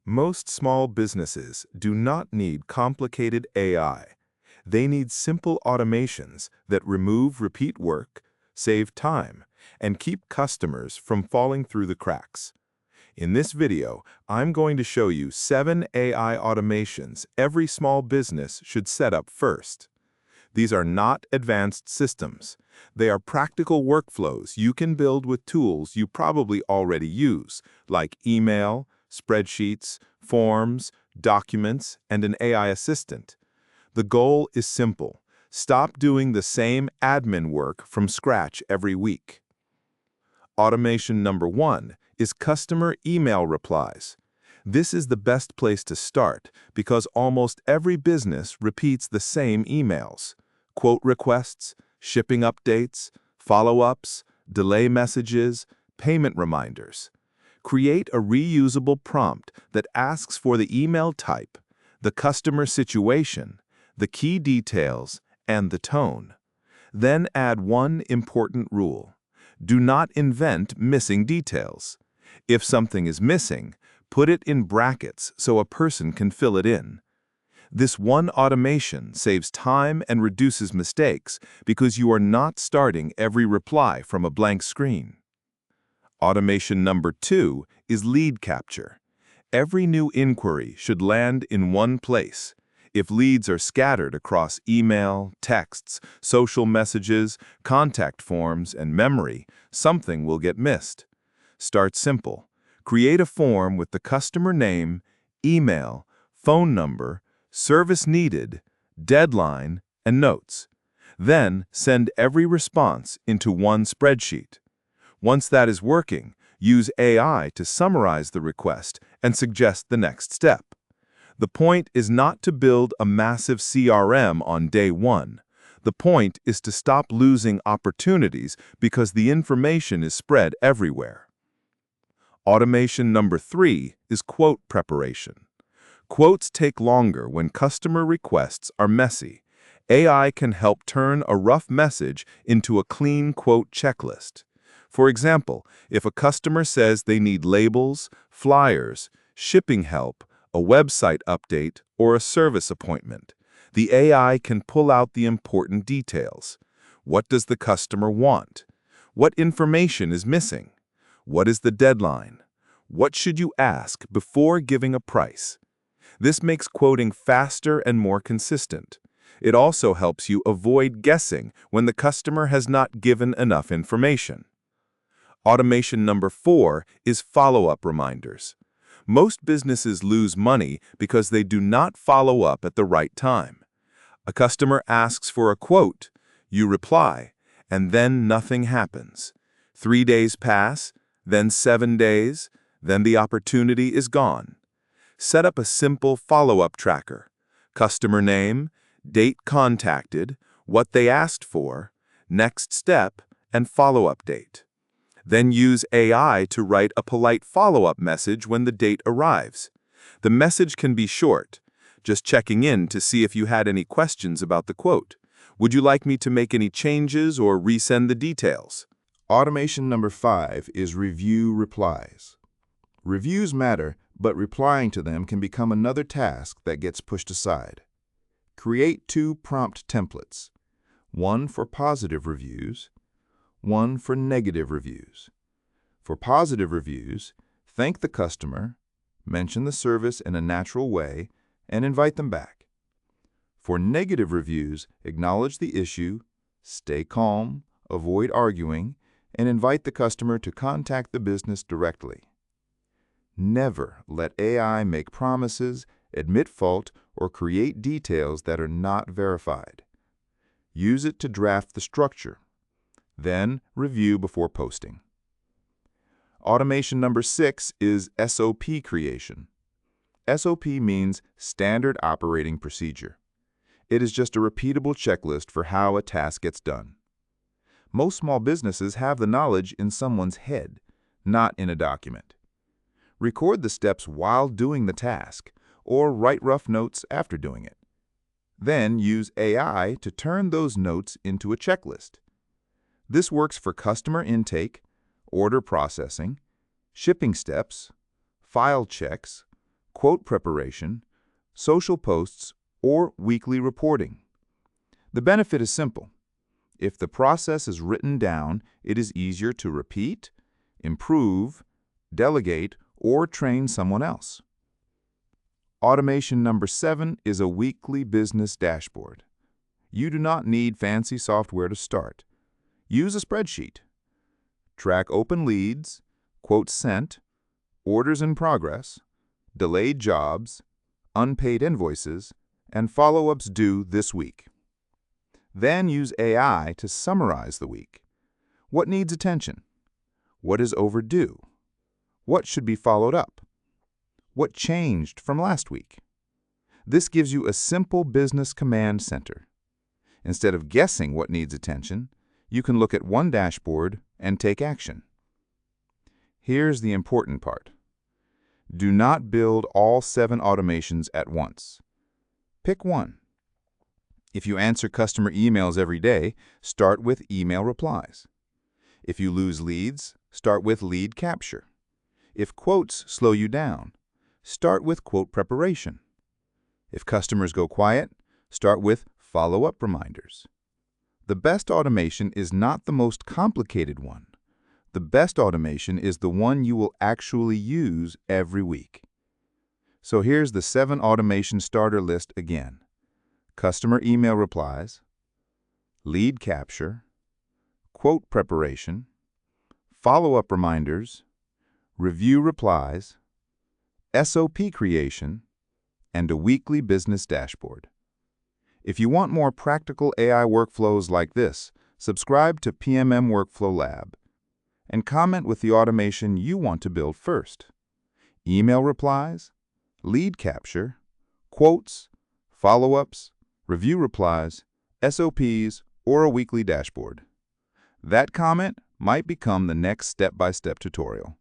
Most small businesses do not need complicated AI. They need simple automations that remove repeat work, save time, and keep customers from falling through the cracks. In this video, I'm going to show you 7 AI automations every small business should set up first. These are not advanced systems. They are practical workflows you can build with tools you probably already use, like email, spreadsheets, forms, documents, and an AI assistant. The goal is simple. Stop doing the same admin work from scratch every week. Automation number 1 is customer email replies. This is the best place to start because almost every business repeats the same emails. Quote requests, shipping updates, follow-ups, delay messages, payment reminders. Create a reusable prompt that asks for the email type, the customer situation, the key details, and the tone. Then add one important rule. Do not invent missing details. If something is missing, put it in brackets so a person can fill it in. This one automation saves time and reduces mistakes because you are not starting every reply from a blank screen. Automation number 2 is lead capture. Every new inquiry should land in one place. If leads are scattered across email, texts, social messages, contact forms, and memory, something will get missed. Start simple. Create a form with the customer name, email, phone number, service needed, deadline, and notes. Then send every response into one spreadsheet. Once that is working, use AI to summarize the request and suggest the next step. The point is not to build a massive CRM on day one. The point is to stop losing opportunities because the information is spread everywhere. Automation number 3 is quote preparation. Quotes take longer when customer requests are messy. AI can help turn a rough message into a clean quote checklist. For example, if a customer says they need labels, flyers, shipping help, a website update, or a service appointment, the AI can pull out the important details. What does the customer want? What information is missing? What is the deadline? What should you ask before giving a price? This makes quoting faster and more consistent. It also helps you avoid guessing when the customer has not given enough information. Automation number 4 is follow-up reminders. Most businesses lose money because they do not follow up at the right time. A customer asks for a quote, you reply, and then nothing happens. 3 days pass, then 7 days, then the opportunity is gone. Set up a simple follow-up tracker. Customer name, date contacted, what they asked for, next step, and follow-up date. Then use AI to write a polite follow-up message when the date arrives. The message can be short, just checking in to see if you had any questions about the quote. Would you like me to make any changes or resend the details? Automation number 5 is review replies. Reviews matter, but replying to them can become another task that gets pushed aside. Create 2 prompt templates, one for positive reviews, one for negative reviews. For positive reviews, thank the customer, mention the service in a natural way, and invite them back. For negative reviews, acknowledge the issue, stay calm, avoid arguing, and invite the customer to contact the business directly. Never let AI make promises, admit fault, or create details that are not verified. Use it to draft the structure. Then review before posting. Automation number 6 is SOP creation. SOP means Standard Operating Procedure. It is just a repeatable checklist for how a task gets done. Most small businesses have the knowledge in someone's head, not in a document. Record the steps while doing the task, or write rough notes after doing it. Then use AI to turn those notes into a checklist. This works for customer intake, order processing, shipping steps, file checks, quote preparation, social posts, or weekly reporting. The benefit is simple. If the process is written down, it is easier to repeat, improve, delegate, or train someone else. Automation number 7 is a weekly business dashboard. You do not need fancy software to start. Use a spreadsheet. Track open leads, quotes sent, orders in progress, delayed jobs, unpaid invoices, and follow-ups due this week. Then use AI to summarize the week. What needs attention? What is overdue? What should be followed up? What changed from last week? This gives you a simple business command center. Instead of guessing what needs attention, you can look at one dashboard and take action. Here's the important part. Do not build all 7 automations at once. Pick one. If you answer customer emails every day, start with email replies. If you lose leads, start with lead capture. If quotes slow you down, start with quote preparation. If customers go quiet, start with follow-up reminders. The best automation is not the most complicated one. The best automation is the one you will actually use every week. So here's the 7 automation starter list again. Customer email replies, lead capture, quote preparation, follow-up reminders, review replies, SOP creation, and a weekly business dashboard. If you want more practical AI workflows like this, subscribe to PMM Workflow Lab and comment with the automation you want to build first. Email replies, lead capture, quotes, follow-ups, review replies, SOPs, or a weekly dashboard. That comment might become the next step-by-step tutorial.